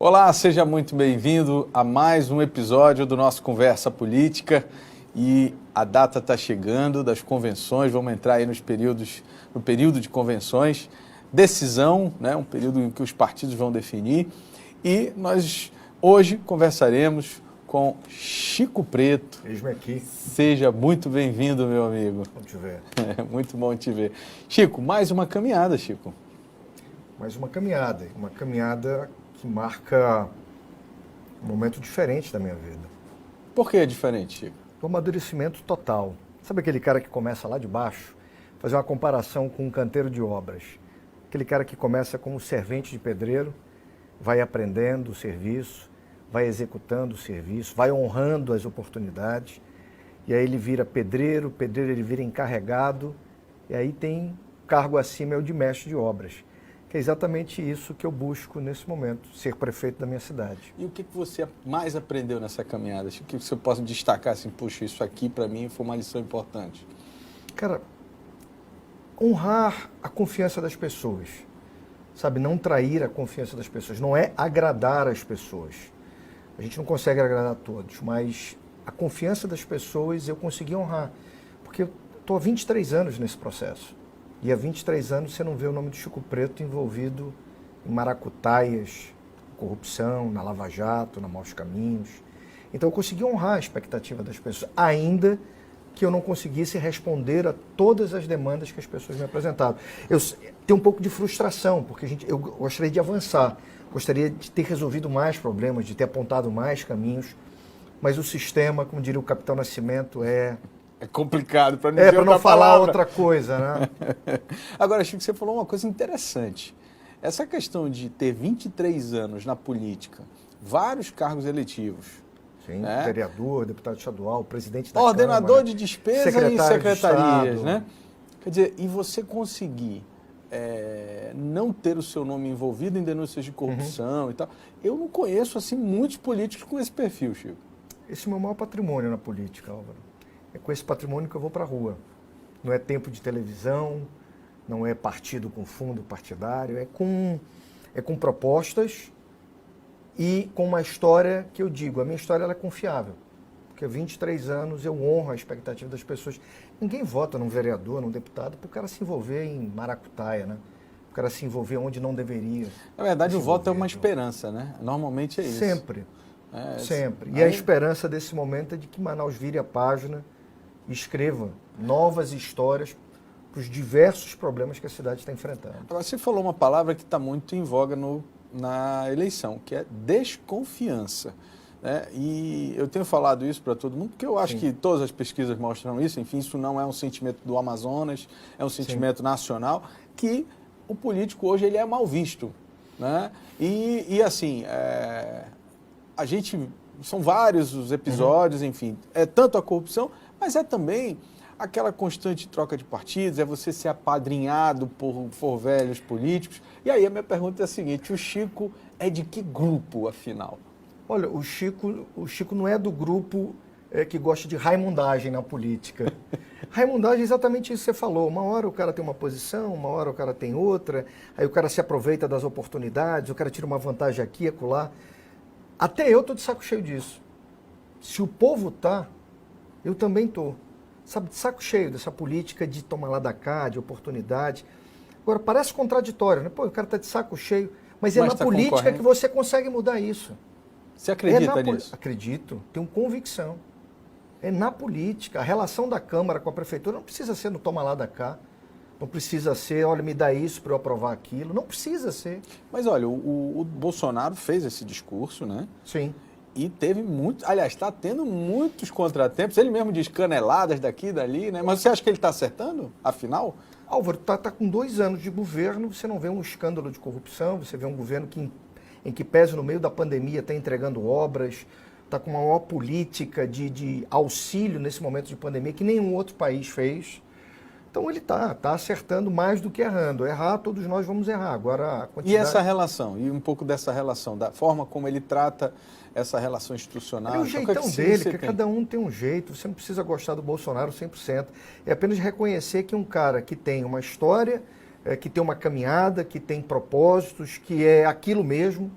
Olá, seja muito bem-vindo a mais um episódio do nosso Conversa Política. E a data está chegando das convenções, vamos entrar aí no período de convenções, decisão, né, um período em que os partidos vão definir. E nós hoje conversaremos com Chico Preto. Eis-me aqui. Seja muito bem-vindo, meu amigo. Bom te ver. É muito bom te ver. Chico, mais uma caminhada, Chico. Mais uma caminhada que marca um momento diferente da minha vida. Por que é diferente, Chico? Um amadurecimento total. Sabe aquele cara que começa lá de baixo? Fazer uma comparação com um canteiro de obras. Aquele cara que começa como servente de pedreiro, vai aprendendo o serviço, vai executando o serviço, vai honrando as oportunidades, e aí ele vira pedreiro, ele vira encarregado, e aí tem cargo acima, é o de mestre de obras. Que é exatamente isso que eu busco nesse momento, ser prefeito da minha cidade. E o que você mais aprendeu nessa caminhada? O que você pode destacar assim, puxa, isso aqui para mim foi uma lição importante? Cara, honrar a confiança das pessoas, sabe? Não trair a confiança das pessoas, não é agradar as pessoas. A gente não consegue agradar a todos, mas a confiança das pessoas eu consegui honrar, porque eu estou há 23 anos nesse processo. E há 23 anos você não vê o nome do Chico Preto envolvido em maracutaias, corrupção, na Lava Jato, na Maus Caminhos. Então eu consegui honrar a expectativa das pessoas, ainda que eu não conseguisse responder a todas as demandas que as pessoas me apresentavam. Eu tenho um pouco de frustração, porque eu gostaria de avançar, gostaria de ter resolvido mais problemas, de ter apontado mais caminhos, mas o sistema, como diria o Capitão Nascimento, é complicado, para não falar outra coisa, né? Agora, Chico, você falou uma coisa interessante. Essa questão de ter 23 anos na política, vários cargos eletivos. Sim, né? Vereador, deputado estadual, presidente da Ordenador Câmara, de despesa e secretarias, né? Quer dizer, e você conseguir não ter o seu nome envolvido em denúncias de corrupção e tal. Eu não conheço, assim, muitos políticos com esse perfil, Chico. Esse é o meu maior patrimônio na política, Álvaro. É com esse patrimônio que eu vou para a rua. Não é tempo de televisão, não é partido com fundo partidário, é com propostas e com uma história que eu digo, a minha história ela é confiável. Porque há 23 anos eu honro a expectativa das pessoas. Ninguém vota num vereador, num deputado, para o cara se envolver em maracutaia, né? O cara se envolver onde não deveria. Na verdade, o voto é uma esperança, né? Normalmente é isso. Sempre. Sempre. E a esperança desse momento é de que Manaus vire a página e escreva novas histórias para os diversos problemas que a cidade está enfrentando. Agora, você falou uma palavra que está muito em voga na eleição, que é desconfiança. Né? E eu tenho falado isso para todo mundo, porque eu acho que todas as pesquisas mostram isso. Enfim, isso não é um sentimento do Amazonas, é um sentimento nacional, que o político hoje ele é mal visto. Né? E assim, a gente... São vários os episódios, enfim, é tanto a corrupção, mas é também aquela constante troca de partidos, é você ser apadrinhado por velhos políticos. E aí a minha pergunta é a seguinte, o Chico é de que grupo, afinal? Olha, o Chico não é do grupo que gosta de raimundagem na política. Raimundagem é exatamente isso que você falou. Uma hora o cara tem uma posição, uma hora o cara tem outra, aí o cara se aproveita das oportunidades, o cara tira uma vantagem aqui e acolá. Até eu estou de saco cheio disso. Se o povo tá, eu também estou. Sabe, de saco cheio dessa política de tomar lá da cá, de oportunidade. Agora, parece contraditório, né? Pô, o cara está de saco cheio, mas é na política que você consegue mudar isso. Você acredita nisso? Acredito, tenho convicção. É na política. A relação da Câmara com a Prefeitura não precisa ser no toma lá da cá. Não precisa ser, olha, me dá isso para eu aprovar aquilo. Não precisa ser. Mas olha, o Bolsonaro fez esse discurso, né? Sim. E teve aliás, está tendo muitos contratempos. Ele mesmo diz caneladas daqui e dali, né? Mas você acha que ele está acertando, afinal? Álvaro, tá com 2 anos de governo, você não vê um escândalo de corrupção, você vê um governo em que pese no meio da pandemia está entregando obras, está com uma maior política de auxílio nesse momento de pandemia que nenhum outro país fez. Então ele está acertando mais do que errando. Errar, todos nós vamos errar. Agora a quantidade... E essa relação, e um pouco dessa relação, da forma como ele trata essa relação institucional? É o jeitão dele, que cada um tem um jeito. Você não precisa gostar do Bolsonaro 100%. É apenas reconhecer que um cara que tem uma história, que tem uma caminhada, que tem propósitos, que é aquilo mesmo,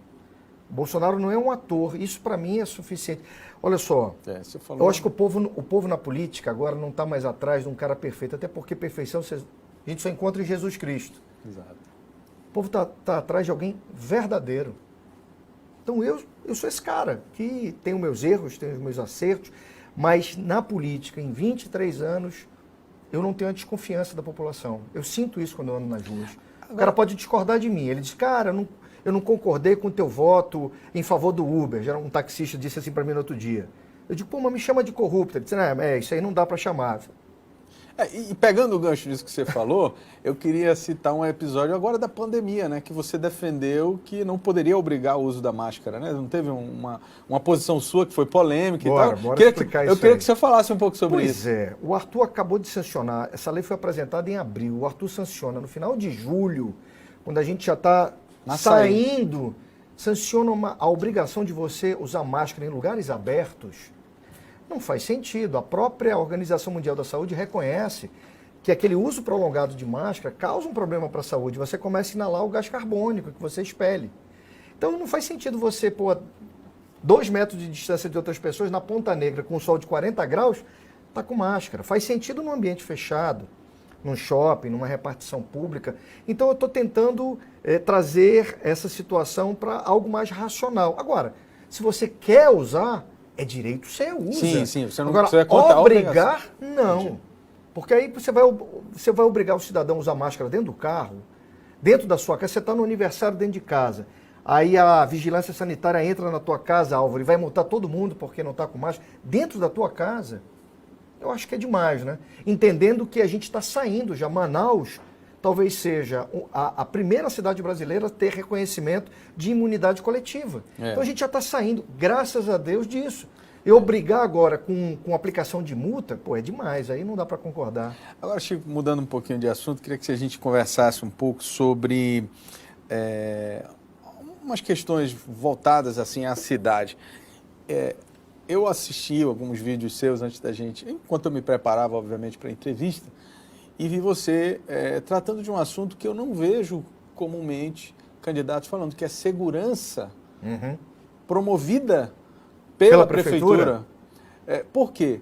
Bolsonaro não é um ator. Isso, para mim, é suficiente. Olha só, você falou... eu acho que o povo na política agora não está mais atrás de um cara perfeito, até porque perfeição a gente só encontra em Jesus Cristo. Exato. O povo está atrás de alguém verdadeiro. Então eu sou esse cara, que tem os meus erros, tem os meus acertos, mas na política, em 23 anos, eu não tenho a desconfiança da população. Eu sinto isso quando eu ando nas ruas. O cara pode discordar de mim. Ele diz, cara, eu não concordei com o teu voto em favor do Uber. Já um taxista disse assim para mim no outro dia. Eu digo, pô, mas me chama de corrupto. Ele disse, isso aí não dá para chamar. E pegando o gancho disso que você falou, eu queria citar um episódio agora da pandemia, né? Que você defendeu que não poderia obrigar o uso da máscara, né? Não teve uma posição sua que foi polêmica e tal. Bora explicar isso. Eu queria que você falasse um pouco sobre isso. Pois é, o Arthur acabou de sancionar, essa lei foi apresentada em abril, o Arthur sanciona no final de julho, quando a gente já está saindo, sanciona a obrigação de você usar máscara em lugares abertos. Não faz sentido. A própria Organização Mundial da Saúde reconhece que aquele uso prolongado de máscara causa um problema para a saúde. Você começa a inalar o gás carbônico que você expele. Então não faz sentido você pôr 2 metros de distância de outras pessoas na Ponta Negra com um sol de 40 graus, tá com máscara. Faz sentido num ambiente fechado, num shopping, numa repartição pública. Então eu estou tentando trazer essa situação para algo mais racional. Agora, se você quer usar, é direito, você usa. Sim, você não Agora, você obrigar, não. Porque aí você vai obrigar o cidadão a usar máscara dentro do carro, dentro da sua casa. Você está no aniversário dentro de casa. Aí a vigilância sanitária entra na tua casa, Álvaro, e vai multar todo mundo porque não está com máscara. Dentro da tua casa, eu acho que é demais, né? Entendendo que a gente está saindo já. Manaus talvez seja a primeira cidade brasileira a ter reconhecimento de imunidade coletiva. Então a gente já está saindo, graças a Deus, disso. Eu obrigar agora com aplicação de multa, pô, é demais, aí não dá para concordar. Agora, Chico, mudando um pouquinho de assunto, queria que a gente conversasse um pouco sobre umas questões voltadas assim à cidade. Eu assisti alguns vídeos seus antes da gente, enquanto eu me preparava, obviamente, para a entrevista, e vi você tratando de um assunto que eu não vejo comumente candidatos falando, que é segurança promovida pela prefeitura. Por quê?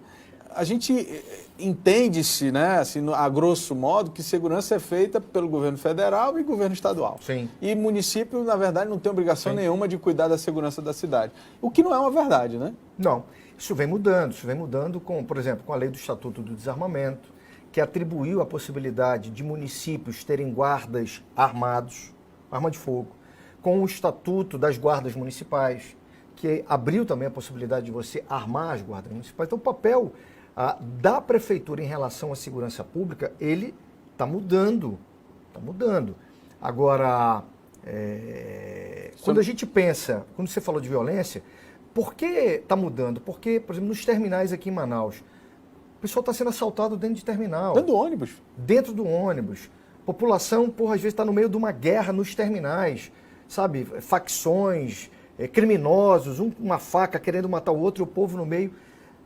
A gente entende-se, né, assim, a grosso modo, que segurança é feita pelo governo federal e governo estadual. Sim. E município, na verdade, não tem obrigação nenhuma de cuidar da segurança da cidade. O que não é uma verdade, né? Não. Isso vem mudando com, por exemplo, com a lei do Estatuto do Desarmamento, que atribuiu a possibilidade de municípios terem guardas armados, arma de fogo, com o Estatuto das Guardas Municipais, que abriu também a possibilidade de você armar as guardas municipais. Então, o papel da prefeitura em relação à segurança pública, ele está mudando. Está mudando. Agora, quando a gente pensa, quando você falou de violência, por que está mudando? Porque, por exemplo, nos terminais aqui em Manaus, o pessoal está sendo assaltado dentro de terminal. Dentro do ônibus. Dentro do ônibus. População, às vezes está no meio de uma guerra nos terminais, sabe? Facções, criminosos, uma faca querendo matar o outro e o povo no meio.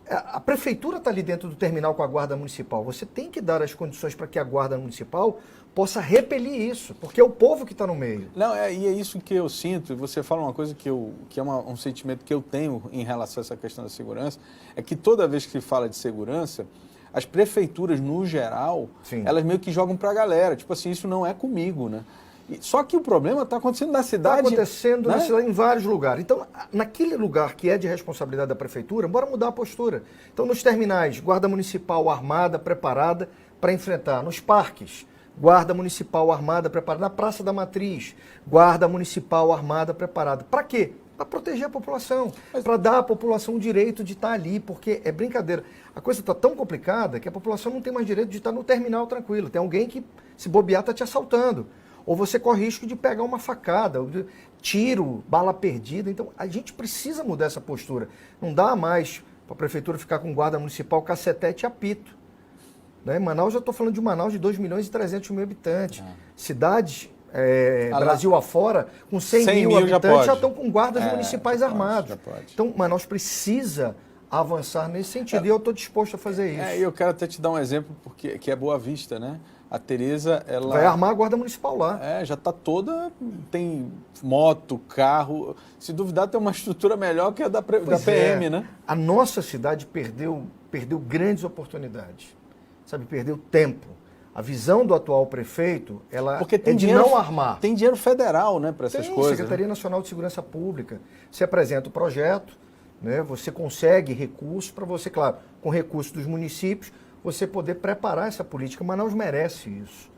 A prefeitura está ali dentro do terminal com a guarda municipal. Você tem que dar as condições para que a guarda municipal possa repelir isso, porque é o povo que está no meio. Não, e é isso que eu sinto, e você fala uma coisa que é um sentimento que eu tenho em relação a essa questão da segurança, é que toda vez que se fala de segurança, as prefeituras, no geral, elas meio que jogam para a galera, tipo assim, isso não é comigo, né? Só que o problema está acontecendo na cidade. Está acontecendo na cidade em vários lugares. Então, naquele lugar que é de responsabilidade da prefeitura, bora mudar a postura. Então, nos terminais, guarda municipal armada, preparada para enfrentar. Nos parques, guarda municipal armada, preparada. Na Praça da Matriz, guarda municipal armada, preparada. Para quê? Para proteger a população, para dar à população o direito de estar ali, porque é brincadeira. A coisa está tão complicada que a população não tem mais direito de estar no terminal tranquilo. Tem alguém que, se bobear, está te assaltando. Ou você corre risco de pegar uma facada, tiro, bala perdida. Então, a gente precisa mudar essa postura. Não dá mais para a prefeitura ficar com guarda municipal, cacetete e apito. Né? Manaus, eu estou falando de Manaus de 2.300.000 habitantes. Cidades, Brasil afora, com 100 mil habitantes, já estão com guardas municipais armados. Então, Manaus precisa avançar nesse sentido. E eu estou disposto a fazer isso. E eu quero até te dar um exemplo, porque, que é Boa Vista, né? A Tereza, ela... Vai armar a Guarda Municipal lá. Já está toda... Tem moto, carro... Se duvidar, tem uma estrutura melhor que a da PM, né? A nossa cidade perdeu grandes oportunidades. Sabe, perdeu tempo. A visão do atual prefeito, ela Porque tem é de dinheiro, não armar. Tem dinheiro federal, né, para essas coisas. Secretaria Nacional de Segurança Pública. Você apresenta o projeto, né, você consegue recursos para você, claro, com recursos dos municípios, você poder preparar essa política. Manaus merece isso.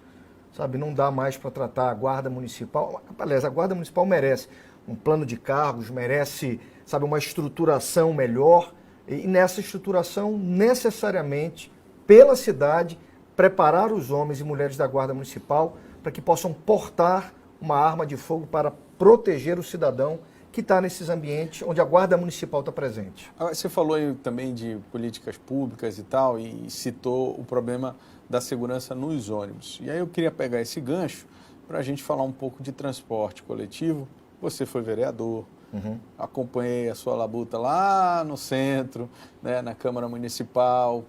Sabe, não dá mais para tratar a Guarda Municipal. Aliás, a Guarda Municipal merece um plano de cargos, merece, sabe, uma estruturação melhor. E nessa estruturação, necessariamente, pela cidade, preparar os homens e mulheres da Guarda Municipal para que possam portar uma arma de fogo para proteger o cidadão que está nesses ambientes onde a Guarda Municipal está presente. Você falou aí também de políticas públicas e tal, e citou o problema da segurança nos ônibus. E aí eu queria pegar esse gancho para a gente falar um pouco de transporte coletivo. Você foi vereador, acompanhei a sua labuta lá no centro, né, na Câmara Municipal.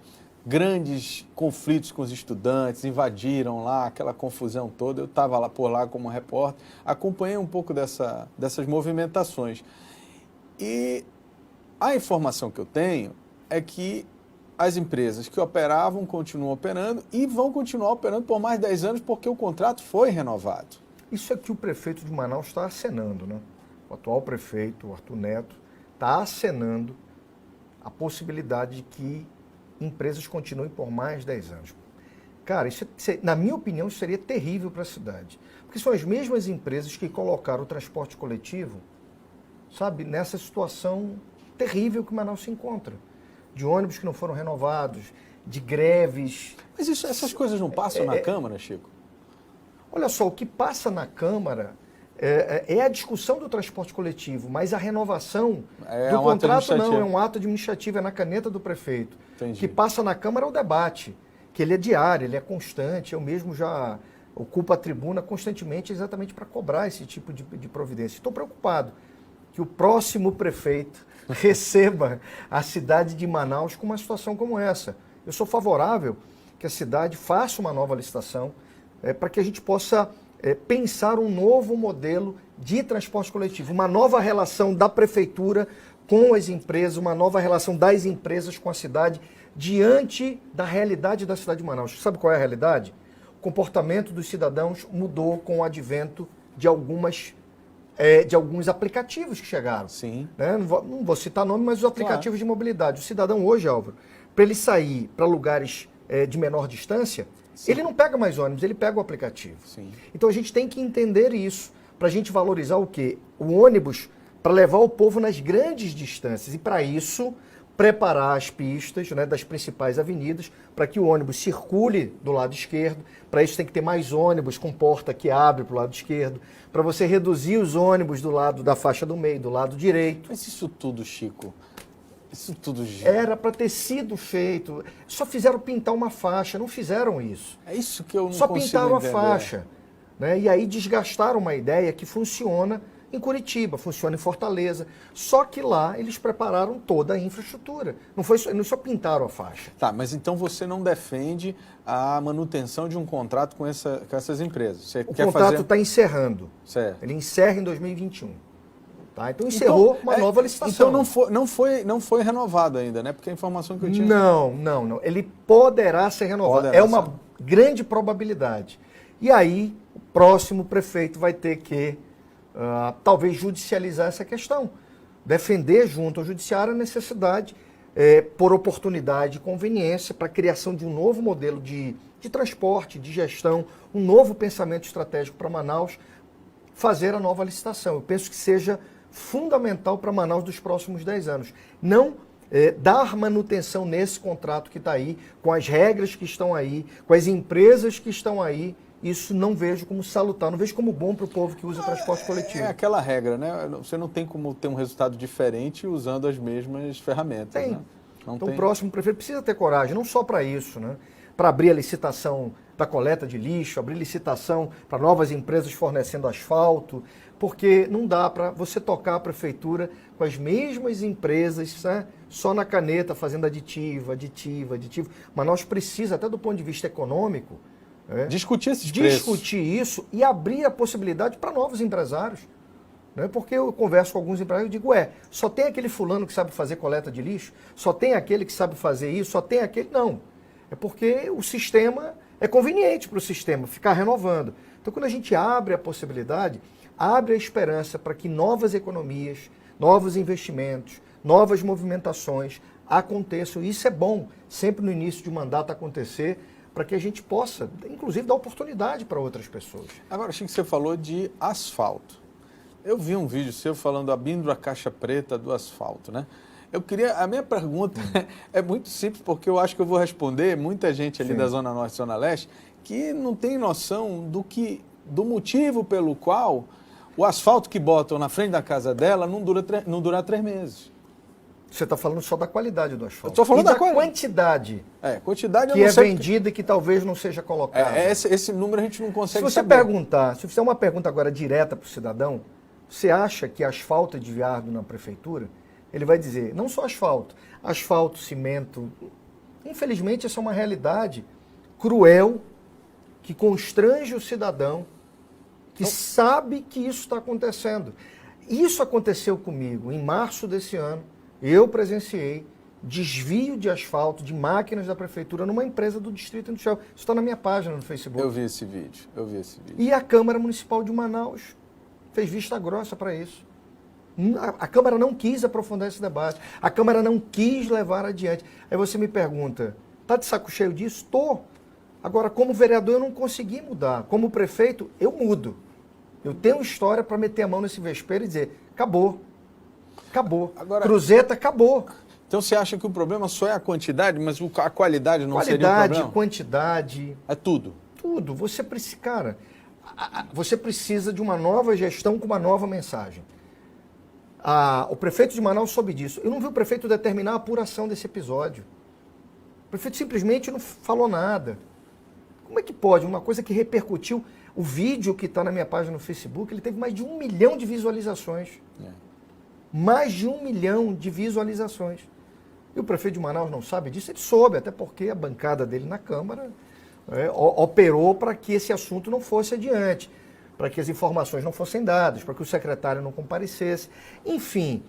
Grandes conflitos com os estudantes, invadiram lá, aquela confusão toda. Eu estava lá por lá como repórter, acompanhei um pouco dessas movimentações. E a informação que eu tenho é que as empresas que operavam continuam operando e vão continuar operando por mais 10 anos porque o contrato foi renovado. Isso é que o prefeito de Manaus está acenando, né? O atual prefeito, o Arthur Neto, está acenando a possibilidade de que empresas continuem por mais 10 anos. Cara, na minha opinião, isso seria terrível para a cidade. Porque são as mesmas empresas que colocaram o transporte coletivo, sabe, nessa situação terrível que Manaus se encontra. De ônibus que não foram renovados, de greves. Mas essas coisas não passam na Câmara, Chico? Olha só, o que passa na Câmara é a discussão do transporte coletivo, mas a renovação do contrato não, é um ato administrativo, é na caneta do prefeito. Entendi. O que passa na Câmara é o debate, que ele é diário, ele é constante, eu mesmo já ocupo a tribuna constantemente exatamente para cobrar esse tipo de providência. Estou preocupado que o próximo prefeito receba a cidade de Manaus com uma situação como essa. Eu sou favorável que a cidade faça uma nova licitação para que a gente possa pensar um novo modelo de transporte coletivo, uma nova relação da prefeitura com as empresas, uma nova relação das empresas com a cidade, diante da realidade da cidade de Manaus. Sabe qual é a realidade? O comportamento dos cidadãos mudou com o advento de alguns aplicativos que chegaram. Sim. Né? Não vou citar nome, mas os aplicativos de mobilidade. O cidadão hoje, Álvaro, para ele sair para lugares de menor distância, sim, ele não pega mais ônibus, ele pega o aplicativo. Sim. Então a gente tem que entender isso, para a gente valorizar o quê? O ônibus para levar o povo nas grandes distâncias. E para isso, preparar as pistas, né, das principais avenidas, para que o ônibus circule do lado esquerdo. Para isso tem que ter mais ônibus com porta que abre para o lado esquerdo. Para você reduzir os ônibus do lado da faixa do meio, do lado direito. Mas isso tudo, Chico... Isso tudo era para ter sido feito. Só fizeram pintar uma faixa, não fizeram isso. É isso que eu não só consigo pintaram entender. A faixa. Né? E aí desgastaram uma ideia que funciona em Curitiba, funciona em Fortaleza. Só que lá eles prepararam toda a infraestrutura. Não só pintaram a faixa. Tá, mas então você não defende a manutenção de um contrato com essas empresas? Você o contrato está encerrando. Certo. Ele encerra em 2021. Tá? Então encerrou uma nova licitação. Então não foi renovado ainda, né? Porque a informação que eu tinha... Não. Ele poderá ser renovado. É uma grande probabilidade. E aí o próximo prefeito vai ter que talvez judicializar essa questão. Defender junto ao judiciário a necessidade, por oportunidade e conveniência, para a criação de um novo modelo de transporte, de gestão, um novo pensamento estratégico para Manaus, fazer a nova licitação. Eu penso que seja fundamental para Manaus dos próximos 10 anos. Não dar manutenção nesse contrato que está aí, com as regras que estão aí, com as empresas que estão aí. Isso não vejo como salutar, não vejo como bom para o povo que usa transporte coletivo. É aquela regra, né? Você não tem como ter um resultado diferente usando as mesmas ferramentas. Tem. Né? Então o próximo prefeito precisa ter coragem, não só para isso, né? Para abrir a licitação da coleta de lixo, abrir licitação para novas empresas fornecendo asfalto, porque não dá para você tocar a prefeitura com as mesmas empresas, né? Só na caneta, fazendo aditivo. Manaus precisa, até do ponto de vista econômico, Discutir esses preços. Discutir isso e abrir a possibilidade para novos empresários. Né? Porque eu converso com alguns empresários e digo, só tem aquele fulano que sabe fazer coleta de lixo? Só tem aquele que sabe fazer isso? Só tem aquele... Não. É porque o sistema é conveniente para o sistema ficar renovando. Então, quando a gente abre a possibilidade, abre a esperança para que novas economias, novos investimentos, novas movimentações aconteçam. E isso é bom, sempre no início de um mandato acontecer, para que a gente possa, inclusive, dar oportunidade para outras pessoas. Agora, Chico, você falou de asfalto. Eu vi um vídeo seu falando abrindo a caixa preta do asfalto, né? A minha pergunta é muito simples, porque eu acho que eu vou responder muita gente ali da Zona Norte e Zona Leste que não tem noção do motivo pelo qual o asfalto que botam na frente da casa dela não dura 3 meses. Você está falando só da qualidade do asfalto. Estou falando da quantidade. Quantidade que é vendida e que talvez não seja colocada. Esse número a gente não consegue saber. Se você fizer uma pergunta agora direta para o cidadão, você acha que asfalto é desviado na prefeitura? Ele vai dizer, não só asfalto, cimento. Infelizmente, essa é uma realidade cruel que constrange o cidadão, que sabe que isso está acontecendo. Isso aconteceu comigo em março desse ano. Eu presenciei desvio de asfalto de máquinas da prefeitura numa empresa do Distrito Industrial. Isso está na minha página no Facebook. Eu vi esse vídeo. E a Câmara Municipal de Manaus fez vista grossa para isso. A Câmara não quis aprofundar esse debate. A Câmara não quis levar adiante. Aí você me pergunta, está de saco cheio disso? Estou. Agora, como vereador, eu não consegui mudar. Como prefeito, eu mudo. Eu tenho história para meter a mão nesse vespeiro e dizer, acabou. Agora, Cruzeta, acabou. Então você acha que o problema só é a quantidade, mas a qualidade não seria um problema? Quantidade. É tudo. Tudo. Você precisa, cara, você precisa de uma nova gestão com uma nova mensagem. O prefeito de Manaus soube disso. Eu não vi o prefeito determinar a apuração desse episódio. O prefeito simplesmente não falou nada. Como é que pode? Uma coisa que repercutiu. O vídeo que está na minha página no Facebook, ele teve mais de 1 milhão de visualizações. Mais de 1 milhão de visualizações. E o prefeito de Manaus não sabe disso? Ele soube, até porque a bancada dele na Câmara operou para que esse assunto não fosse adiante, para que as informações não fossem dadas, para que o secretário não comparecesse. Enfim,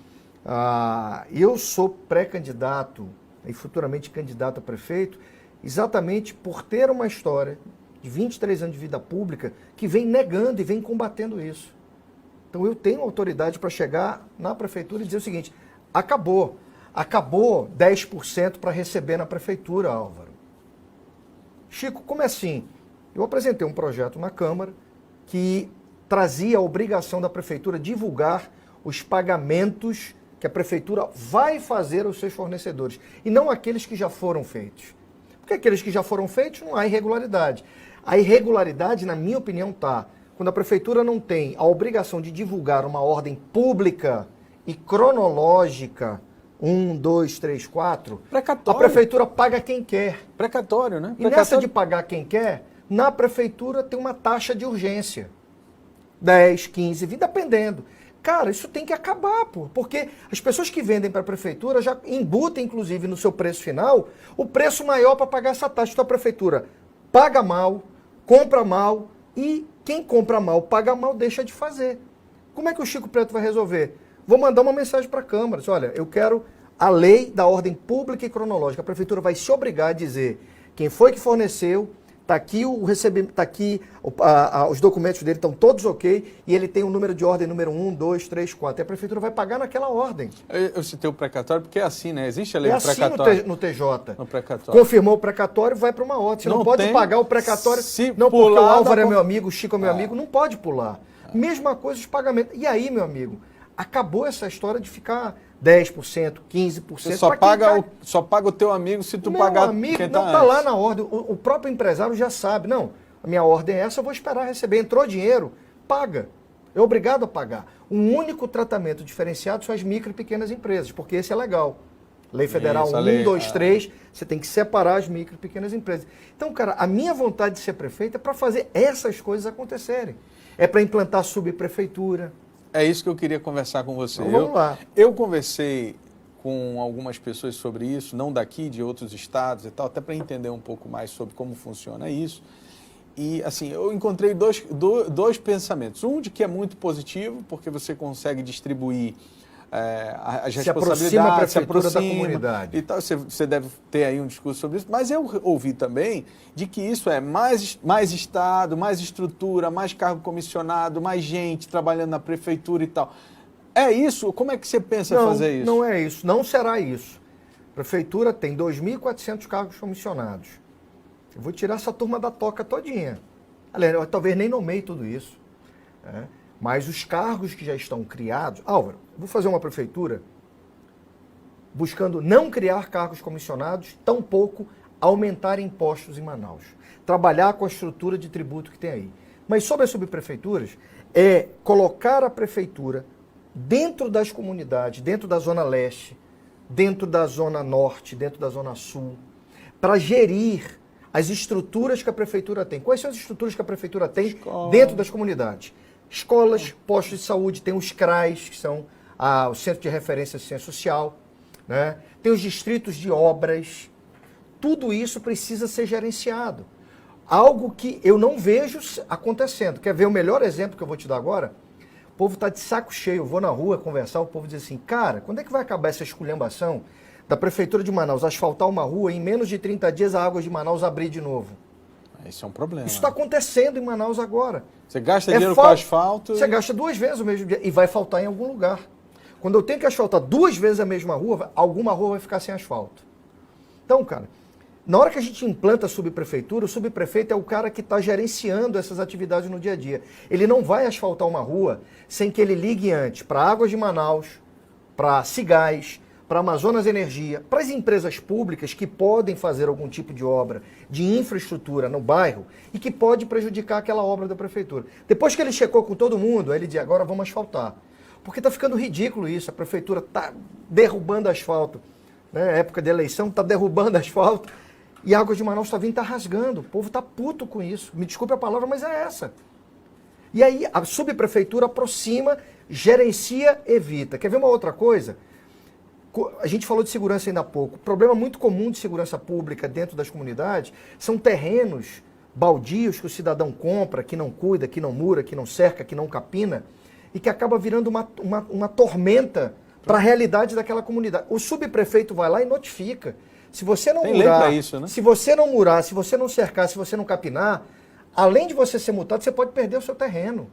eu sou pré-candidato e futuramente candidato a prefeito, exatamente por ter uma história de 23 anos de vida pública que vem negando e vem combatendo isso. Então eu tenho autoridade para chegar na prefeitura e dizer o seguinte, acabou 10% para receber na prefeitura, Álvaro. Chico, como é assim? Eu apresentei um projeto na Câmara que trazia a obrigação da prefeitura divulgar os pagamentos que a prefeitura vai fazer aos seus fornecedores, e não aqueles que já foram feitos. Porque aqueles que já foram feitos não há irregularidade. A irregularidade, na minha opinião, está quando a prefeitura não tem a obrigação de divulgar uma ordem pública e cronológica, 1, 2, 3, 4, a prefeitura paga quem quer. Precatório, né? E nessa de pagar quem quer, na prefeitura tem uma taxa de urgência. 10, 15, dependendo. Cara, isso tem que acabar, porque as pessoas que vendem para a prefeitura já embutem, inclusive, no seu preço final, o preço maior para pagar essa taxa. Então a prefeitura paga mal, compra mal, e quem compra mal, paga mal, deixa de fazer. Como é que o Chico Preto vai resolver? Vou mandar uma mensagem para a Câmara. Olha, eu quero a lei da ordem pública e cronológica. A prefeitura vai se obrigar a dizer quem foi que forneceu, está aqui os documentos dele estão todos ok, e ele tem o número de ordem número 1, 2, 3, 4. E a prefeitura vai pagar naquela ordem. Eu citei o precatório porque é assim, né? Existe a lei do precatório. Assim no TJ. No precatório. Confirmou o precatório, vai para uma outra. Você não pode pagar o precatório. Não, porque o Álvaro é meu amigo, o Chico é meu amigo, não pode pular. Mesma coisa os pagamentos. E aí, meu amigo, acabou essa história de ficar 10%, 15%. Você só paga o teu amigo se tu pagar amigo, quem não está lá na ordem. O próprio empresário já sabe. Não, a minha ordem é essa, eu vou esperar receber. Entrou dinheiro, paga. É obrigado a pagar. Um único tratamento diferenciado são as micro e pequenas empresas, porque esse é legal. Lei Federal 1, 2, 3, você tem que separar as micro e pequenas empresas. Então, cara, a minha vontade de ser prefeito é para fazer essas coisas acontecerem. É para implantar subprefeitura. É isso que eu queria conversar com você. Então, vamos lá. Eu conversei com algumas pessoas sobre isso, não daqui, de outros estados e tal, até para entender um pouco mais sobre como funciona isso. E, assim, eu encontrei dois pensamentos. Um de que é muito positivo, porque você consegue distribuir as responsabilidades, se aproxima da comunidade. E tal. Você deve ter aí um discurso sobre isso. Mas eu ouvi também de que isso é mais Estado, mais estrutura, mais cargo comissionado, mais gente trabalhando na prefeitura e tal. É isso? Como é que você pensa fazer isso? Não é isso. Não será isso. A prefeitura tem 2.400 cargos comissionados. Eu vou tirar essa turma da toca todinha. Aliás, eu talvez nem nomeie tudo isso. Né? Mas os cargos que já estão criados... Álvaro, vou fazer uma prefeitura buscando não criar cargos comissionados, tampouco aumentar impostos em Manaus. Trabalhar com a estrutura de tributo que tem aí. Mas sobre as subprefeituras, é colocar a prefeitura dentro das comunidades, dentro da Zona Leste, dentro da Zona Norte, dentro da Zona Sul, para gerir as estruturas que a prefeitura tem. Quais são as estruturas que a prefeitura tem dentro das comunidades? Escolas, postos de saúde, tem os CRAs, que são o Centro de Referência de Assistência Social, né? Tem os distritos de obras. Tudo isso precisa ser gerenciado. Algo que eu não vejo acontecendo. Quer ver o melhor exemplo que eu vou te dar agora? O povo está de saco cheio. Eu vou na rua conversar, o povo diz assim, cara, quando é que vai acabar essa esculhambação da Prefeitura de Manaus asfaltar uma rua e em menos de 30 dias a Águas de Manaus abrir de novo? Isso é um problema. Isso está acontecendo em Manaus agora. Você gasta dinheiro com asfalto... Você gasta 2 vezes o mesmo dia e vai faltar em algum lugar. Quando eu tenho que asfaltar 2 vezes a mesma rua, alguma rua vai ficar sem asfalto. Então, cara, na hora que a gente implanta a subprefeitura, o subprefeito é o cara que está gerenciando essas atividades no dia a dia. Ele não vai asfaltar uma rua sem que ele ligue antes para Águas de Manaus, para Cigás, para Amazonas Energia, para as empresas públicas que podem fazer algum tipo de obra de infraestrutura no bairro e que pode prejudicar aquela obra da prefeitura. Depois que ele checou com todo mundo, aí ele diz, agora vamos asfaltar. Porque está ficando ridículo isso, a prefeitura está derrubando asfalto. Né? Época de eleição, está derrubando asfalto. E a Águas de Manaus está vindo, está rasgando. O povo está puto com isso. Me desculpe a palavra, mas é essa. E aí a subprefeitura aproxima, gerencia, evita. Quer ver uma outra coisa? A gente falou de segurança ainda há pouco. O problema muito comum de segurança pública dentro das comunidades são terrenos baldios que o cidadão compra, que não cuida, que não mura, que não cerca, que não capina, e que acaba virando uma tormenta para a realidade daquela comunidade. O subprefeito vai lá e notifica. Se você não murar, isso, né? se você não murar, se você não cercar, se você não capinar, além de você ser multado, você pode perder o seu terreno.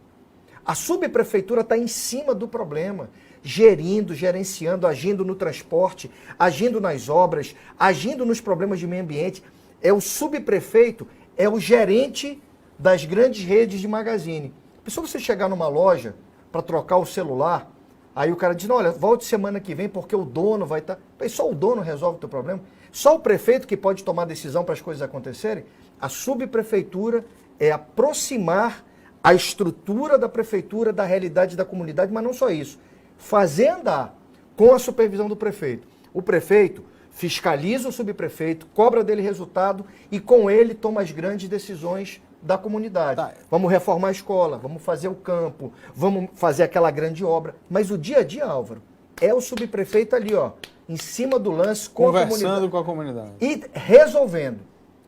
A subprefeitura está em cima do problema, gerindo, gerenciando, agindo no transporte, agindo nas obras, agindo nos problemas de meio ambiente. É o subprefeito, é o gerente das grandes redes de magazine. Pensou você chegar numa loja para trocar o celular, aí o cara diz, não, olha, volte semana que vem porque o dono vai estar... Só o dono resolve o teu problema? Só o prefeito que pode tomar decisão para as coisas acontecerem? A subprefeitura é aproximar a estrutura da prefeitura da realidade da comunidade, mas não só isso. Fazer andar com a supervisão do prefeito. O prefeito fiscaliza o subprefeito, cobra dele resultado e com ele toma as grandes decisões da comunidade. Tá. Vamos reformar a escola, vamos fazer o campo, vamos fazer aquela grande obra. Mas o dia a dia, Álvaro, é o subprefeito ali, ó, em cima do lance com conversando com a comunidade. E resolvendo.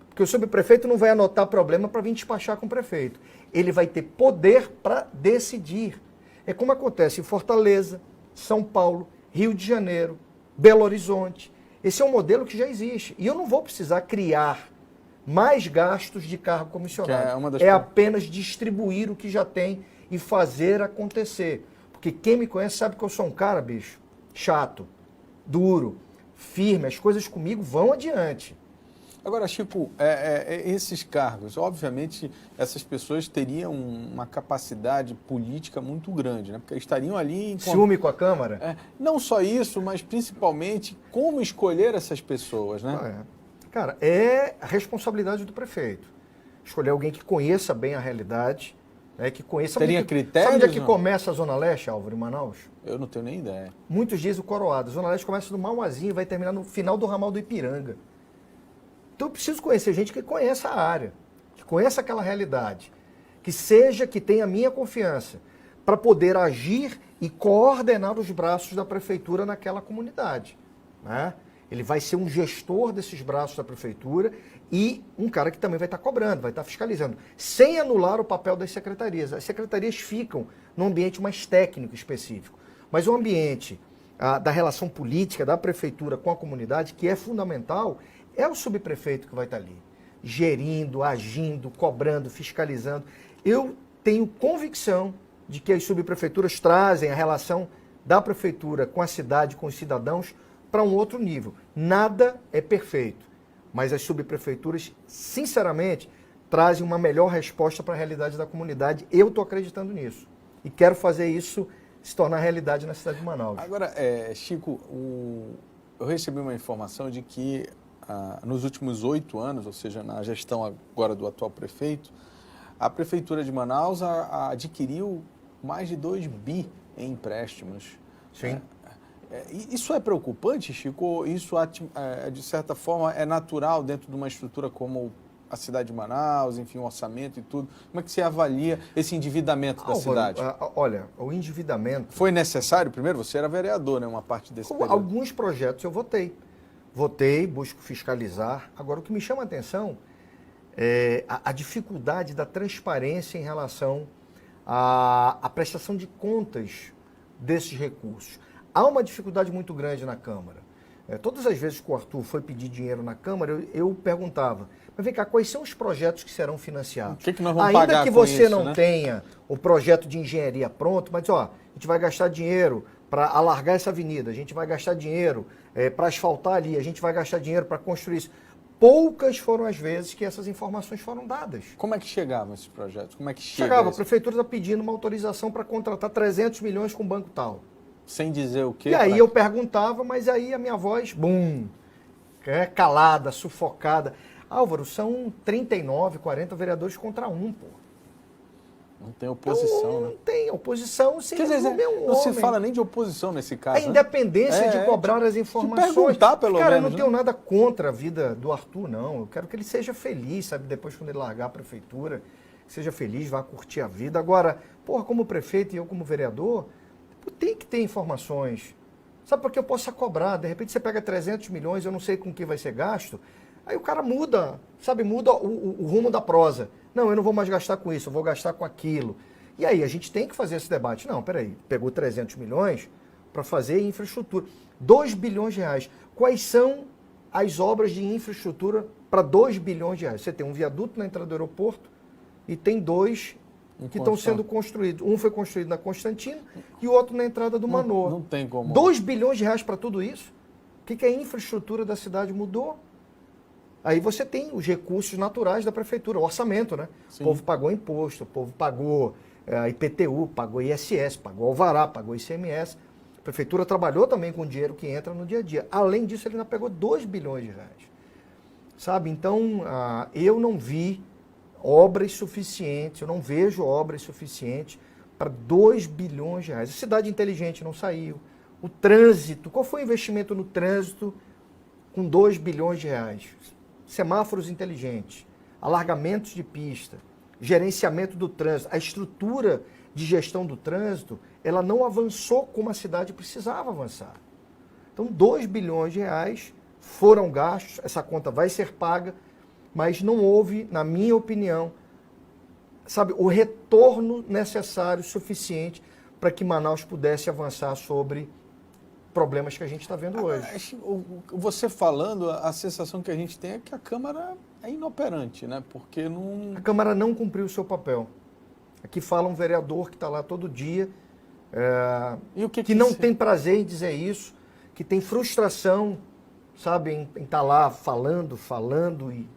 Porque o subprefeito não vai anotar problema para vir despachar com o prefeito. Ele vai ter poder para decidir. É como acontece em Fortaleza, São Paulo, Rio de Janeiro, Belo Horizonte. Esse é um modelo que já existe. E eu não vou precisar criar mais gastos de cargo comissionado. É apenas distribuir o que já tem e fazer acontecer. Porque quem me conhece sabe que eu sou um cara, bicho, chato, duro, firme. As coisas comigo vão adiante. Agora, Chico, esses cargos, obviamente, essas pessoas teriam uma capacidade política muito grande, né? Porque estariam ali... Ciúme com a Câmara? Não só isso, mas principalmente como escolher essas pessoas, né? Cara, é a responsabilidade do prefeito. Escolher alguém que conheça bem a realidade, né? Que conheça... Teria critérios? Sabe onde é que começa a Zona Leste, Álvaro, em Manaus? Eu não tenho nem ideia. Muitos dizem o Coroado. A Zona Leste começa no Mauazinho e vai terminar no final do ramal do Ipiranga. Então eu preciso conhecer gente que conheça a área, que conheça aquela realidade, que tenha a minha confiança, para poder agir e coordenar os braços da prefeitura naquela comunidade. Né? Ele vai ser um gestor desses braços da prefeitura e um cara que também vai estar cobrando, vai estar fiscalizando, sem anular o papel das secretarias. As secretarias ficam num ambiente mais técnico específico, mas o ambiente da relação política da prefeitura com a comunidade, que é fundamental, é o subprefeito que vai estar ali, gerindo, agindo, cobrando, fiscalizando. Eu tenho convicção de que as subprefeituras trazem a relação da prefeitura com a cidade, com os cidadãos, para um outro nível. Nada é perfeito, mas as subprefeituras, sinceramente, trazem uma melhor resposta para a realidade da comunidade. Eu estou acreditando nisso e quero fazer isso se tornar realidade na cidade de Manaus. Agora, Chico, eu recebi uma informação de que nos últimos 8 anos, ou seja, na gestão agora do atual prefeito, a Prefeitura de Manaus adquiriu mais de 2 bi em empréstimos. Sim. Isso é preocupante, Chico? Isso, de certa forma, é natural dentro de uma estrutura como a cidade de Manaus, enfim, o orçamento e tudo? Como é que você avalia esse endividamento da cidade? Olha, o endividamento... Foi necessário? Primeiro, você era vereador, né? Uma parte desse período. Alguns projetos eu votei. Votei, busco fiscalizar. Agora, o que me chama a atenção é a dificuldade da transparência em relação à prestação de contas desses recursos. Há uma dificuldade muito grande na Câmara. Todas as vezes que o Arthur foi pedir dinheiro na Câmara, eu perguntava, mas vem cá, quais são os projetos que serão financiados? O que nós vamos pagar Ainda que com você isso, não né? tenha o projeto de engenharia pronto, mas a gente vai gastar dinheiro para alargar essa avenida, a gente vai gastar dinheiro para asfaltar ali, a gente vai gastar dinheiro para construir isso. Poucas foram as vezes que essas informações foram dadas. Como é que chegavam esses projetos? Como é que chega Chegava, a isso? prefeitura está pedindo uma autorização para contratar 300 milhões com o banco tal. Sem dizer o quê? E aí eu perguntava, mas aí a minha voz, calada, sufocada. Álvaro, são 39, 40 vereadores contra um, pô. Não tem oposição, então, né? Não tem oposição, se Quer dizer, um não se homem. fala nem de oposição nesse caso, A independência né? de cobrar as informações. De perguntar, pelo Cara, menos. eu não tenho nada contra a vida do Arthur, não. Eu quero que ele seja feliz, sabe? Depois, quando ele largar a prefeitura, seja feliz, vá curtir a vida. Agora, como prefeito e eu como vereador, tem que ter informações. Sabe, porque eu possa cobrar. De repente você pega 300 milhões, eu não sei com que vai ser gasto. Aí o cara muda, sabe, muda o rumo da prosa. Não, eu não vou mais gastar com isso, eu vou gastar com aquilo. E aí a gente tem que fazer esse debate. Não, peraí, pegou 300 milhões para fazer infraestrutura. 2 bilhões de reais. Quais são as obras de infraestrutura para 2 bilhões de reais? Você tem um viaduto na entrada do aeroporto e tem 2 que estão sendo construídos. Um foi construído na Constantino e o outro na entrada do Manoa. Não tem como. 2 bilhões de reais para tudo isso? O que a infraestrutura da cidade mudou? Aí você tem os recursos naturais da prefeitura, o orçamento, né? Sim. O povo pagou imposto, o povo pagou IPTU, pagou ISS, pagou alvará, pagou ICMS. A prefeitura trabalhou também com o dinheiro que entra no dia a dia. Além disso, ele ainda pegou 2 bilhões de reais. Sabe? Então, eu não vi obras suficientes, eu não vejo obras suficientes para 2 bilhões de reais. A cidade inteligente não saiu. O trânsito, qual foi o investimento no trânsito com 2 bilhões de reais? Semáforos inteligentes, alargamentos de pista, gerenciamento do trânsito. A estrutura de gestão do trânsito, ela não avançou como a cidade precisava avançar. Então, 2 bilhões de reais foram gastos, essa conta vai ser paga, mas não houve, na minha opinião, sabe, o retorno necessário, suficiente, para que Manaus pudesse avançar sobre problemas que a gente está vendo hoje. Você falando, a sensação que a gente tem é que a Câmara é inoperante, né? Porque não... A Câmara não cumpriu o seu papel. Aqui fala um vereador que está lá todo dia, E o que não tem prazer em dizer isso, que tem frustração, sabe, em estar lá falando e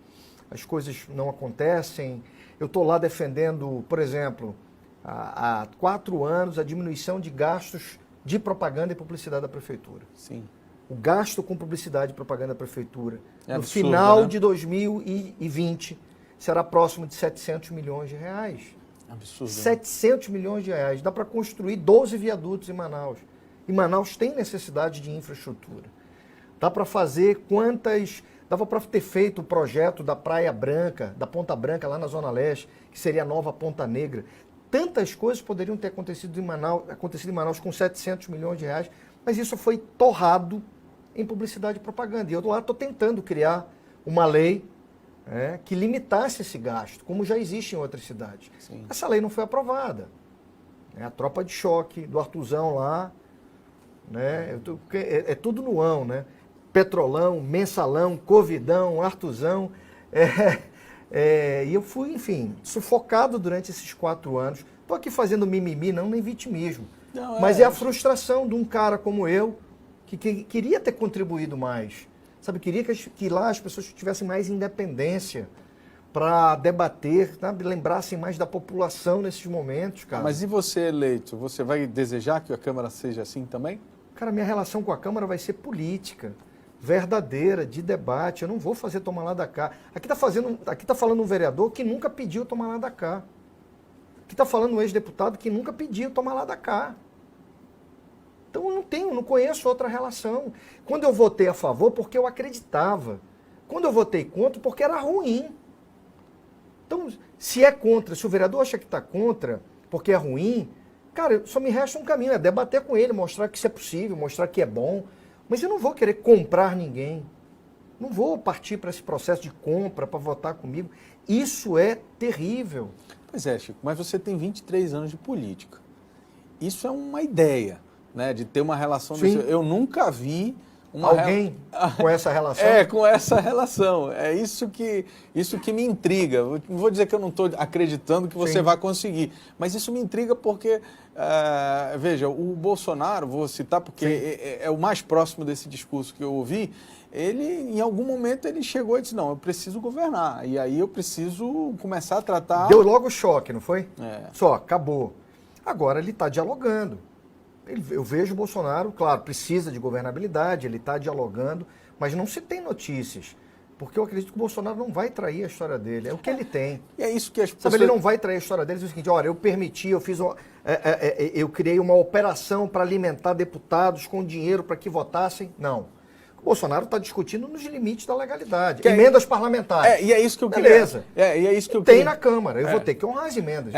as coisas não acontecem. Eu estou lá defendendo, por exemplo, há 4 anos, a diminuição de gastos de propaganda e publicidade da prefeitura. Sim. O gasto com publicidade e propaganda da prefeitura, É no absurdo, final né? de 2020, será próximo de 700 milhões de reais. Absurdo. 700 milhões de reais. Dá para construir 12 viadutos em Manaus. E Manaus tem necessidade de infraestrutura. Dá para fazer quantas... Dava para ter feito o projeto da Praia Branca, da Ponta Branca, lá na Zona Leste, que seria a nova Ponta Negra. Tantas coisas poderiam ter acontecido em Manaus com 700 milhões de reais, mas isso foi torrado em publicidade e propaganda. E eu lá estou tentando criar uma lei que limitasse esse gasto, como já existe em outras cidades. Sim. Essa lei não foi aprovada. A tropa de choque do Artuzão lá, né? É tudo no ão, né? Petrolão, mensalão, covidão, Artuzão. E eu fui, enfim, sufocado durante esses 4 anos. Estou aqui fazendo mimimi, não nem vitimismo. Não, mas é a frustração de um cara como eu, que queria ter contribuído mais. Sabe, queria que lá as pessoas tivessem mais independência para debater, sabe, lembrassem mais da população nesses momentos, cara. Mas e você eleito? Você vai desejar que a Câmara seja assim também? Cara, minha relação com a Câmara vai ser política, verdadeira, de debate. Eu não vou fazer tomar lá da cá. Aqui tá falando um vereador que nunca pediu tomar lá da cá. Aqui está falando um ex-deputado que nunca pediu tomar lá da cá. Então eu não conheço outra relação. Quando eu votei a favor, porque eu acreditava. Quando eu votei contra, porque era ruim. Então, se é contra, se o vereador acha que está contra, porque é ruim, cara, só me resta um caminho, é debater com ele, mostrar que isso é possível, mostrar que é bom. Mas eu não vou querer comprar ninguém. Não vou partir para esse processo de compra para votar comigo. Isso é terrível. Pois é, Chico, mas você tem 23 anos de política. Isso é uma ideia, né, de ter uma relação... Eu nunca vi alguém com essa relação? Com essa relação. É isso que me intriga. Não vou dizer que eu não estou acreditando que você vai conseguir, mas isso me intriga porque, veja, o Bolsonaro, vou citar porque é o mais próximo desse discurso que eu ouvi, ele, em algum momento, ele chegou e disse, não, eu preciso governar, e aí eu preciso começar a tratar... Deu logo choque, não foi? É. Só, acabou. Agora ele está dialogando. Eu vejo o Bolsonaro, claro, precisa de governabilidade, ele está dialogando, mas não se tem notícias. Porque eu acredito que o Bolsonaro não vai trair a história dele, é o que ele tem. E é isso que as pessoas... Sabe, ele não vai trair a história dele, é o seguinte, olha, eu permiti, eu criei uma operação para alimentar deputados com dinheiro para que votassem. Não. O Bolsonaro está discutindo nos limites da legalidade. Emendas parlamentares. E é isso que eu queria... Beleza. E é isso que eu Tem na Câmara. Eu vou ter que honrar as emendas.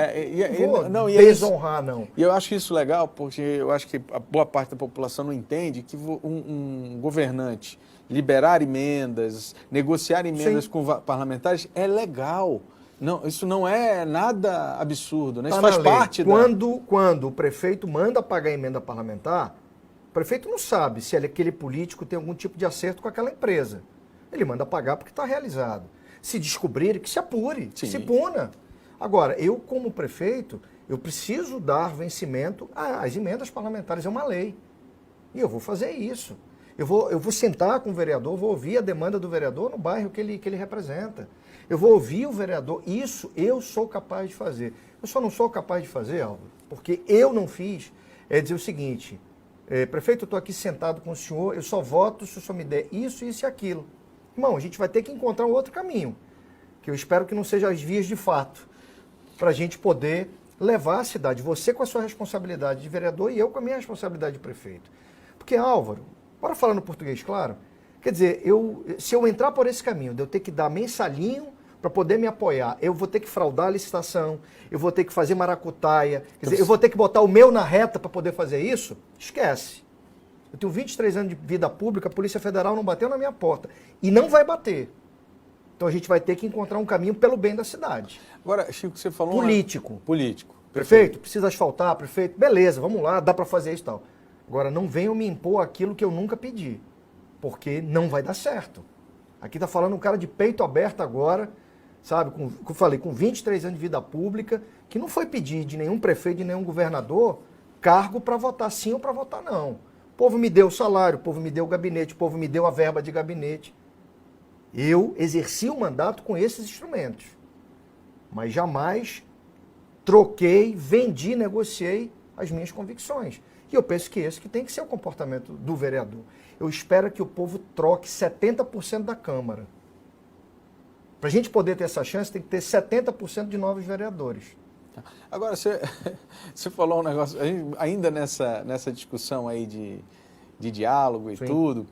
Não vou desonrar, não. E eu acho isso legal, porque eu acho que a boa parte da população não entende que um governante liberar emendas, negociar emendas com parlamentares é legal. Não, isso não é nada absurdo, né? Isso Tá faz parte quando o prefeito manda pagar emenda parlamentar, o prefeito não sabe se aquele político tem algum tipo de acerto com aquela empresa. Ele manda pagar porque está realizado. Se descobrir, que se apure, que se puna. Agora, eu como prefeito, eu preciso dar vencimento às emendas parlamentares, é uma lei. E eu vou fazer isso. Eu vou sentar com o vereador, vou ouvir a demanda do vereador no bairro que ele representa. Eu vou ouvir o vereador. Isso eu sou capaz de fazer. Eu só não sou capaz de fazer, Álvaro, porque eu não fiz, é dizer o seguinte... prefeito, eu estou aqui sentado com o senhor, eu só voto se o senhor me der isso, isso e aquilo. Irmão, a gente vai ter que encontrar um outro caminho, que eu espero que não seja as vias de fato, para a gente poder levar a cidade, você com a sua responsabilidade de vereador e eu com a minha responsabilidade de prefeito. Porque, Álvaro, bora falar no português, claro? Quer dizer, se eu entrar por esse caminho, de eu ter que dar mensalinho para poder me apoiar, eu vou ter que fraudar a licitação, eu vou ter que fazer maracutaia, quer dizer, eu vou ter que botar o meu na reta para poder fazer isso? Esquece. Eu tenho 23 anos de vida pública, a Polícia Federal não bateu na minha porta. E não vai bater. Então a gente vai ter que encontrar um caminho pelo bem da cidade. Agora, Chico, você falou... Político. Político. Prefeito, precisa asfaltar, prefeito. Beleza, vamos lá, dá para fazer isso e tal. Agora, não venham me impor aquilo que eu nunca pedi, porque não vai dar certo. Aqui está falando um cara de peito aberto agora, sabe, eu falei, com 23 anos de vida pública, que não foi pedir de nenhum prefeito, de nenhum governador, cargo para votar sim ou para votar não. O povo me deu o salário, o povo me deu o gabinete, o povo me deu a verba de gabinete. Eu exerci o mandato com esses instrumentos, mas jamais troquei, vendi, negociei as minhas convicções. E eu penso que esse que tem que ser o comportamento do vereador. Eu espero que o povo troque 70% da Câmara. Para a gente poder ter essa chance, tem que ter 70% de novos vereadores. Agora, você falou um negócio, ainda nessa discussão aí de diálogo e tudo,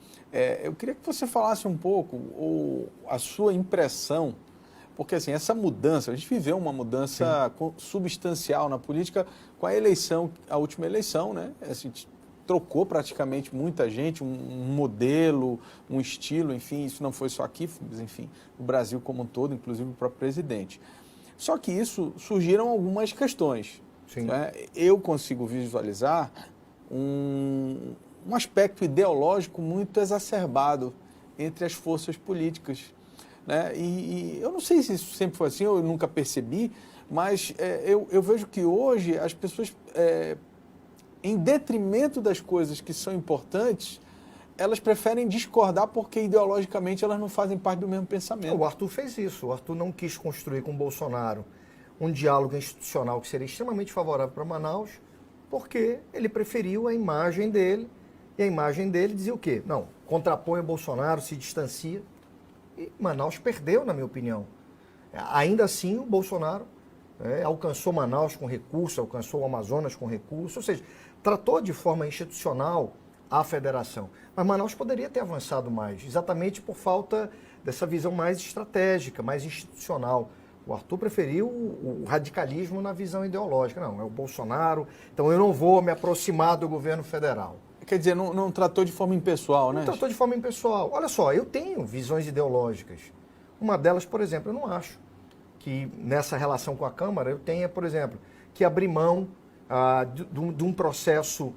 eu queria que você falasse um pouco a sua impressão, porque assim, essa mudança, a gente viveu uma mudança substancial na política com a eleição, a última eleição, né? Assim, trocou praticamente muita gente, um modelo, um estilo, enfim, isso não foi só aqui, mas enfim, no Brasil como um todo, inclusive o próprio presidente. Só que isso surgiram algumas questões. Né? Eu consigo visualizar um aspecto ideológico muito exacerbado entre as forças políticas. Né? E eu não sei se isso sempre foi assim, eu nunca percebi, mas eu vejo que hoje as pessoas, em detrimento das coisas que são importantes, elas preferem discordar porque ideologicamente elas não fazem parte do mesmo pensamento. O Arthur fez isso. O Arthur não quis construir com o Bolsonaro um diálogo institucional que seria extremamente favorável para Manaus, porque ele preferiu a imagem dele, e a imagem dele dizia o quê? Não, contrapõe o Bolsonaro, se distancia, e Manaus perdeu, na minha opinião. Ainda assim, o Bolsonaro alcançou Manaus com recurso, alcançou o Amazonas com recurso, ou seja, tratou de forma institucional a federação. Mas Manaus poderia ter avançado mais, exatamente por falta dessa visão mais estratégica, mais institucional. O Arthur preferiu o radicalismo na visão ideológica. Não, é o Bolsonaro, então eu não vou me aproximar do governo federal. Quer dizer, não tratou de forma impessoal, né? Não tratou de forma impessoal. Olha só, eu tenho visões ideológicas. Uma delas, por exemplo, eu não acho que nessa relação com a Câmara eu tenha, por exemplo, que abrir mão de um processo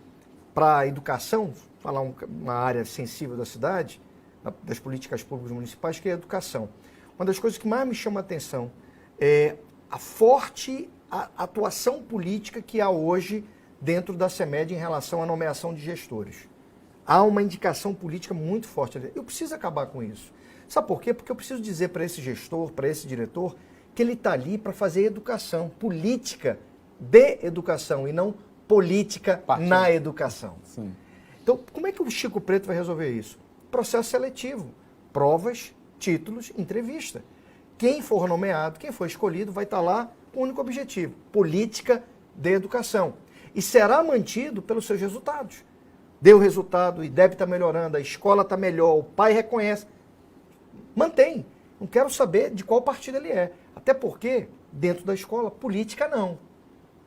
para a educação, falar uma área sensível da cidade, das políticas públicas municipais, que é a educação. Uma das coisas que mais me chama a atenção é a forte atuação política que há hoje dentro da CEMED em relação à nomeação de gestores. Há uma indicação política muito forte. Eu preciso acabar com isso. Sabe por quê? Porque eu preciso dizer para esse gestor, para esse diretor, que ele está ali para fazer educação, política de educação e não política na educação. Sim. Então, como é que o Chico Preto vai resolver isso? Processo seletivo, provas, títulos, entrevista. Quem for nomeado, quem for escolhido, vai estar lá com o único objetivo, política de educação. E será mantido pelos seus resultados. Deu resultado e deve estar melhorando, a escola está melhor, o pai reconhece. Mantém. Não quero saber de qual partido ele é. Até porque, dentro da escola, política não.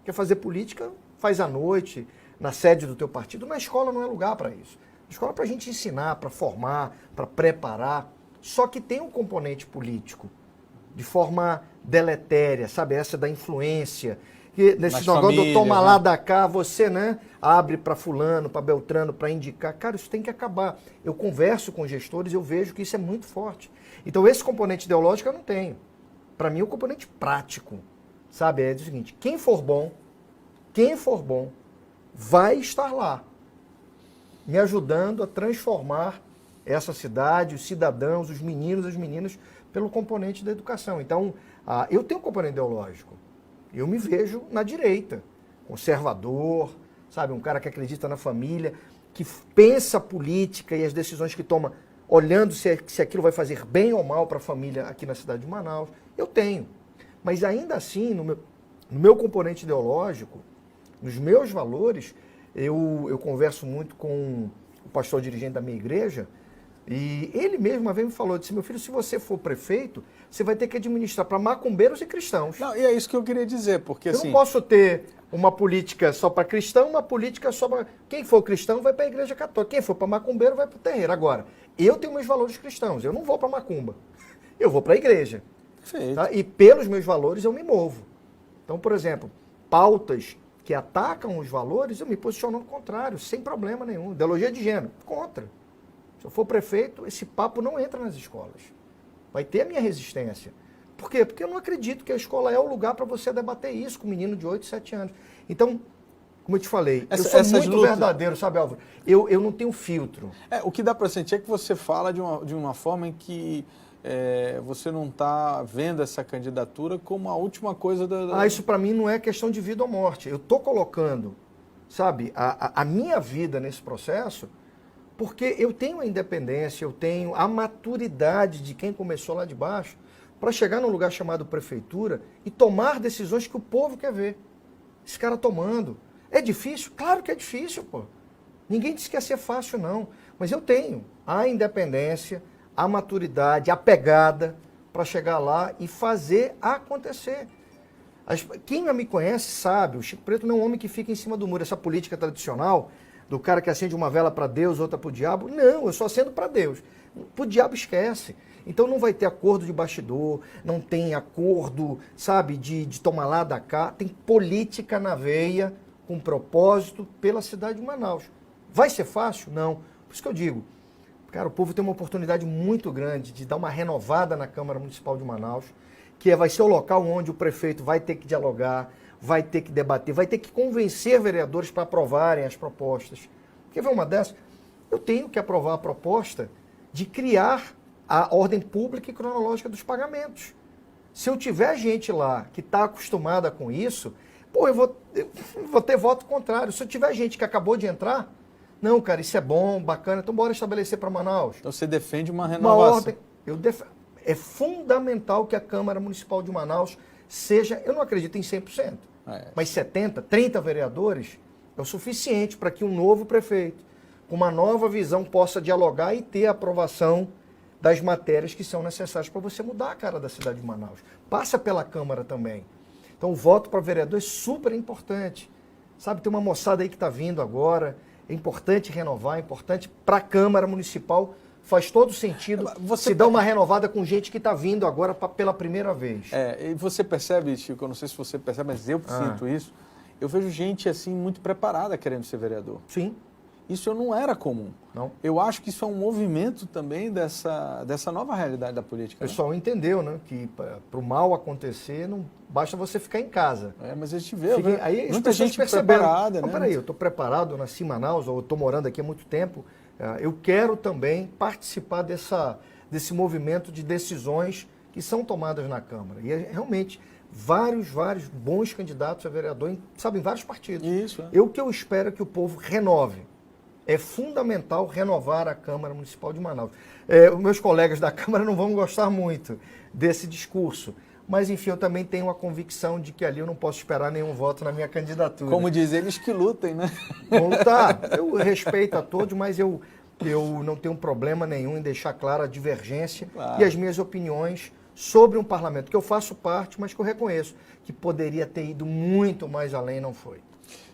Quer fazer política, faz à noite, na sede do teu partido. Na escola não é lugar para isso. A escola é para a gente ensinar, para formar, para preparar. Só que tem um componente político, de forma deletéria, sabe? Essa da influência. Que nesse negócio do toma lá da cá, você, né, abre para fulano, para Beltrano, para indicar. Cara, isso tem que acabar. Eu converso com gestores e eu vejo que isso é muito forte. Então, esse componente ideológico eu não tenho. Para mim, o componente prático, sabe? É o seguinte, quem for bom, vai estar lá, me ajudando a transformar essa cidade, os cidadãos, os meninos, as meninas, pelo componente da educação. Então, eu tenho um componente ideológico. Eu me vejo na direita, conservador, sabe? Um cara que acredita na família, que pensa a política e as decisões que toma, olhando se aquilo vai fazer bem ou mal para a família aqui na cidade de Manaus. Eu tenho. Mas ainda assim, no meu componente ideológico, nos meus valores, eu converso muito com o pastor dirigente da minha igreja, e ele mesmo uma vez me falou, disse, meu filho, se você for prefeito, você vai ter que administrar para macumbeiros e cristãos. Não, e é isso que eu queria dizer, porque eu não posso ter uma política só para cristão, uma política só para... Quem for cristão vai para a igreja católica, quem for para macumbeiro vai para o terreiro. Agora, eu tenho meus valores cristãos, eu não vou para macumba, eu vou para a igreja. Tá? E pelos meus valores eu me movo. Então, por exemplo, pautas que atacam os valores, eu me posiciono no contrário, sem problema nenhum. Ideologia de gênero, contra. Se eu for prefeito, esse papo não entra nas escolas. Vai ter a minha resistência. Por quê? Porque eu não acredito que a escola é o lugar para você debater isso com um menino de 8, 7 anos. Então, como eu te falei, eu sou muito verdadeiro, sabe, Álvaro? Eu não tenho filtro. O que dá para sentir é que você fala de uma forma em que você não está vendo essa candidatura como a última coisa da... Isso para mim não é questão de vida ou morte. Eu estou colocando, sabe, a minha vida nesse processo, porque eu tenho a independência, eu tenho a maturidade de quem começou lá de baixo para chegar num lugar chamado prefeitura e tomar decisões que o povo quer ver. Esse cara tomando. É difícil? Claro que é difícil, pô. Ninguém disse que ia ser fácil, não. Mas eu tenho a independência, a maturidade, a pegada para chegar lá e fazer acontecer. Quem me conhece sabe, o Chico Preto não é um homem que fica em cima do muro. Essa política tradicional do cara que acende uma vela para Deus, outra para o diabo. Não, eu só acendo para Deus. Para o diabo esquece. Então não vai ter acordo de bastidor, não tem acordo, sabe, de tomar lá da cá. Tem política na veia, com propósito, pela cidade de Manaus. Vai ser fácil? Não. Por isso que eu digo, cara, o povo tem uma oportunidade muito grande de dar uma renovada na Câmara Municipal de Manaus, que vai ser o local onde o prefeito vai ter que dialogar, vai ter que debater, vai ter que convencer vereadores para aprovarem as propostas. Quer ver uma dessas? Eu tenho que aprovar a proposta de criar a ordem pública e cronológica dos pagamentos. Se eu tiver gente lá que está acostumada com isso, pô, eu vou ter voto contrário. Se eu tiver gente que acabou de entrar, não, cara, isso é bom, bacana, então bora estabelecer para Manaus. Então você defende uma renovação. Uma ordem. É fundamental que a Câmara Municipal de Manaus seja, eu não acredito em 100%, mas 70, 30 vereadores é o suficiente para que um novo prefeito, com uma nova visão, possa dialogar e ter a aprovação das matérias que são necessárias para você mudar a cara da cidade de Manaus. Passa pela Câmara também. Então o voto para vereador é super importante. Sabe, tem uma moçada aí que está vindo agora, é importante renovar, é importante para a Câmara Municipal, faz todo sentido se dar uma renovada com gente que está vindo agora pela primeira vez. E você percebe, Chico, eu não sei se você percebe, mas eu sinto isso, eu vejo gente assim muito preparada querendo ser vereador. Sim. Isso não era comum. Não. Eu acho que isso é um movimento também dessa nova realidade da política. O pessoal entendeu, né? Que para o mal acontecer, não basta você ficar em casa. Mas a gente vê, aí muita gente preparada, né? Peraí, eu estou preparado, eu nasci em Manaus, ou estou morando aqui há muito tempo, eu quero também participar desse movimento de decisões que são tomadas na Câmara. E realmente, vários bons candidatos a vereador, em vários partidos. Isso. O que eu espero é que o povo renove. É fundamental renovar a Câmara Municipal de Manaus. Os meus colegas da Câmara não vão gostar muito desse discurso, mas enfim, eu também tenho a convicção de que ali eu não posso esperar nenhum voto na minha candidatura. Como diz eles, que lutem, né? Bom, tá, eu respeito a todos, mas eu não tenho problema nenhum em deixar clara a divergência e as minhas opiniões sobre um parlamento que eu faço parte, mas que eu reconheço que poderia ter ido muito mais além, não foi.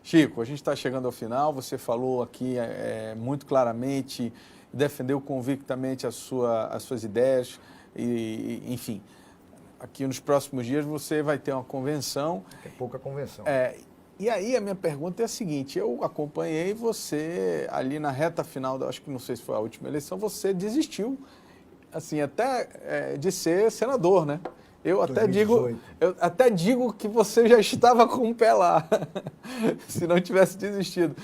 Chico, a gente está chegando ao final, você falou aqui muito claramente, defendeu convictamente as suas ideias, enfim, aqui nos próximos dias você vai ter uma convenção. É pouca convenção. E aí a minha pergunta é a seguinte, eu acompanhei você ali na reta final, acho que não sei se foi a última eleição, você desistiu, assim, até de ser senador, né? Eu até digo que você já estava com o pé lá, se não tivesse desistido.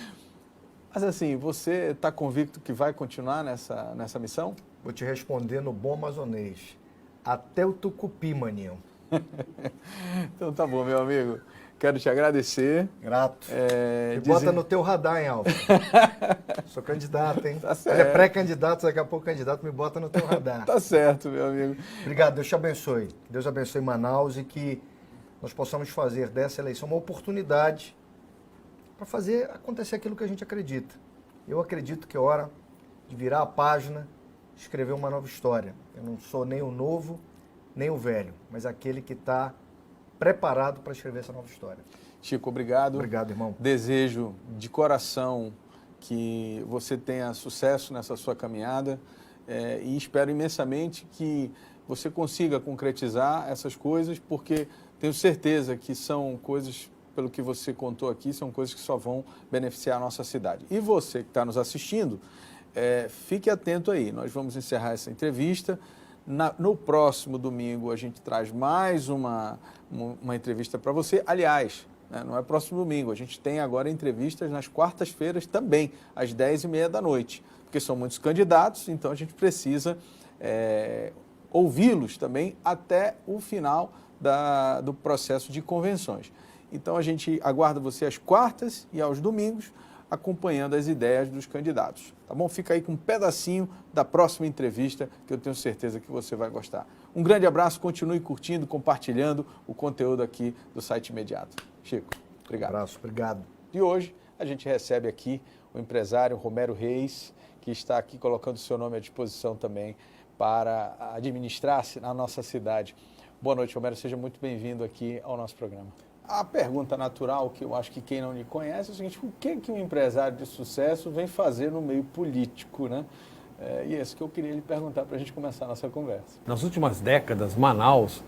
Mas assim, você está convicto que vai continuar nessa missão? Vou te responder no bom amazonês. Até o Tucupi, maninho. Então tá bom, meu amigo. Quero te agradecer. Grato. Me bota no teu radar, hein, Alfa? Sou candidato, hein? Tá certo. Ele é pré-candidato, daqui a pouco candidato, me bota no teu radar. Tá certo, meu amigo. Obrigado, Deus te abençoe. Deus abençoe Manaus e que nós possamos fazer dessa eleição uma oportunidade para fazer acontecer aquilo que a gente acredita. Eu acredito que é hora de virar a página, escrever uma nova história. Eu não sou nem o novo, nem o velho, mas aquele que está preparado para escrever essa nova história. Chico, obrigado. Obrigado, irmão. Desejo de coração que você tenha sucesso nessa sua caminhada e espero imensamente que você consiga concretizar essas coisas, porque tenho certeza que são coisas, pelo que você contou aqui, são coisas que só vão beneficiar a nossa cidade. E você que está nos assistindo, fique atento aí, nós vamos encerrar essa entrevista. No próximo domingo a gente traz mais uma entrevista para você. Aliás, não é próximo domingo, a gente tem agora entrevistas nas quartas-feiras também, às 10h30 da noite, porque são muitos candidatos, então a gente precisa ouvi-los também até o final do processo de convenções. Então a gente aguarda você às quartas e aos domingos, acompanhando as ideias dos candidatos. Tá bom? Fica aí com um pedacinho da próxima entrevista, que eu tenho certeza que você vai gostar. Um grande abraço, continue curtindo, compartilhando o conteúdo aqui do Site Imediato. Chico, obrigado. Um abraço, obrigado. E hoje a gente recebe aqui o empresário Romero Reis, que está aqui colocando o seu nome à disposição também para administrar-se na nossa cidade. Boa noite, Romero, seja muito bem-vindo aqui ao nosso programa. A pergunta natural, que eu acho que quem não lhe conhece, é o seguinte: o que um empresário de sucesso vem fazer no meio político, né? E é isso que eu queria lhe perguntar para a gente começar a nossa conversa. Nas últimas décadas, Manaus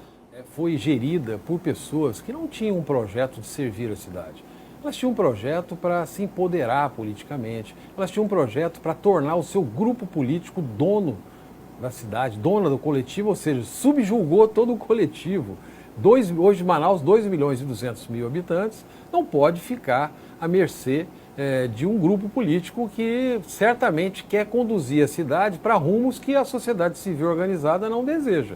foi gerida por pessoas que não tinham um projeto de servir a cidade. Elas tinham um projeto para se empoderar politicamente, elas tinham um projeto para tornar o seu grupo político dono da cidade, dona do coletivo, ou seja, subjugou todo o coletivo. Hoje Manaus, 2.200.000 habitantes, não pode ficar à mercê de um grupo político que certamente quer conduzir a cidade para rumos que a sociedade civil organizada não deseja.